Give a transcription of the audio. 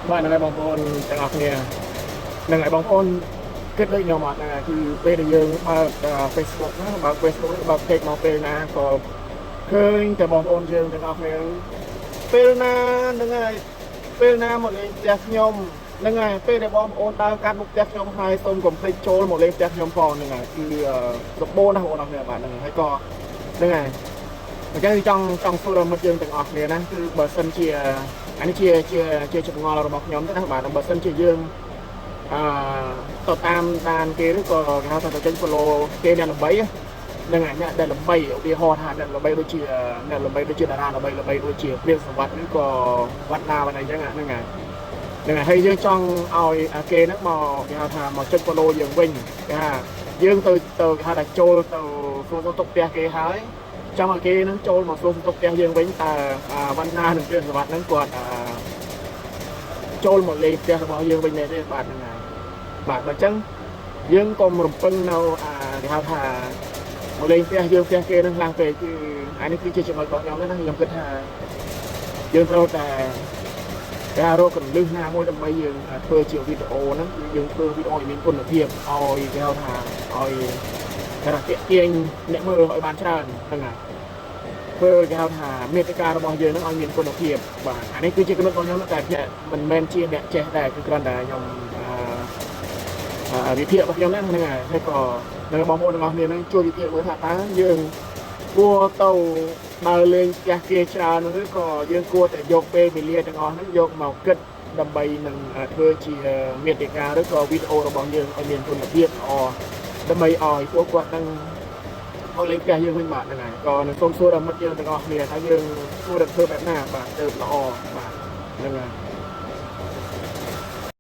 bạn là bóng ônទាំងអស់គ្នានឹងឲ្យបងប្អូនគិតដូចខ្ញុំអត់ណាគឺពេលដែលយើងបើក Facebook ណាបើក Facebook បើក page មកពេលណាក៏ឃើញតែបងប្អូនយើងទាំងអស់គ្នាពេលណានឹងហើយពេលណាមកលេងផ្ទះខ្ញុំនឹងហើយពេលដែលបងប្អូនដើរកាត់មុខផ្ទះខ្ញុំហើយសូមកុំភ្លេចចូលមកលេងផ្ទះខ្ញុំផងនឹងហើយគឺសម្បូរណាស់បងប្អូនអរគ្នាបាទនឹងហើយក៏នឹងហើយអញ្ចឹងចង់សួរមិត្តយើងទាំងអស់គ្នាណាគឺបើសិនជាអានេះជាចម្ងល់របស់ខ្ញុំទេណាបាទបើសិនជាយើងទៅតាមគេឬក៏គេហៅថាទៅចេញ follow គេអ្នកល្បីហ្នឹងហើយអ្នកដែលល្បីឧទាហរណ៍ថាអ្នកល្បីដូចជាអ្នកល្បីដូចជាតារាល្បីដូចជាព្រាបសវត្ថឬក៏វត្តណាវត្តអីចឹងហ្នឹងហើយហើយយើងចង់ឲ្យគេហ្នឹងមកគេហៅថាមកចុច follow យើងវិញគេថាយើងទៅគេហៅថាចូលទៅសួរទុកផ្ទះគេហើយចង់ឲ្យគេហ្នឹងចូលមកសួរទុកផ្ទះយើងវិញតើវណ្ណានិងព្រាបសវត្ថហ្នឹងគាត់ចូលមកលេងផ្ទះរបស់យើងវិញទេបាទហ្នឹងហើយបាទបើអញ្ចឹងយើងកុំរំពឹងនៅគេហៅថាមកលេងផ្ទះយើងផ្ទះគេនឹងខ្លាំងពេកគឺអានេះគឺជាចំណុចរបស់ខ្ញុំណាខ្ញុំគិតថាយើងត្រូវតែការរកកន្លឹះណាមួយដើម្បីយើងធ្វើជាវីដេអូហ្នឹងគឺយើងធ្វើវីដេអូឲ្យមានគុណភាពឲ្យគេហៅថាឲ្យគេថាទាក់ទាញអ្នកមើលឲ្យបានច្រើនហ្នឹងហើយធ្វើគេហៅថាមេតិការបស់យើងហ្នឹងឲ្យមានគុណភាពបាទអានេះគឺជាគំនិតរបស់ខ្ញុំតែមិនមែនជាអ្នកចេះដែរគឺគ្រាន់តែខ្ញុំវិភាគរបស់ខ្ញុំហ្នឹងហើយក៏នៅបងប្អូនទាំងអស់គ្នាហ្នឹងជួយវិភាគមើលថាតើយើងគួរទៅដើរលេងផ្ទះគេច្រើនឬក៏យើងគួរតែយកពេលវេលាទាំងអស់ហ្នឹងយកមកគិតដើម្បីនឹងធ្វើជាមាតិកាឬក៏វីដេអូរបស់យើងឲ្យមានគុណភាពល្អដើម្បីឲ្យពួកគាត់នឹងមកលេងផ្ទះយើងវិញបាទហ្នឹងហើយក៏នឹងសូមសួរដល់មិត្តយើងទាំងអស់គ្នាថាយើងគួរតែធ្វើបែបណាបាទទៅល្អបាទហ្នឹងហើយ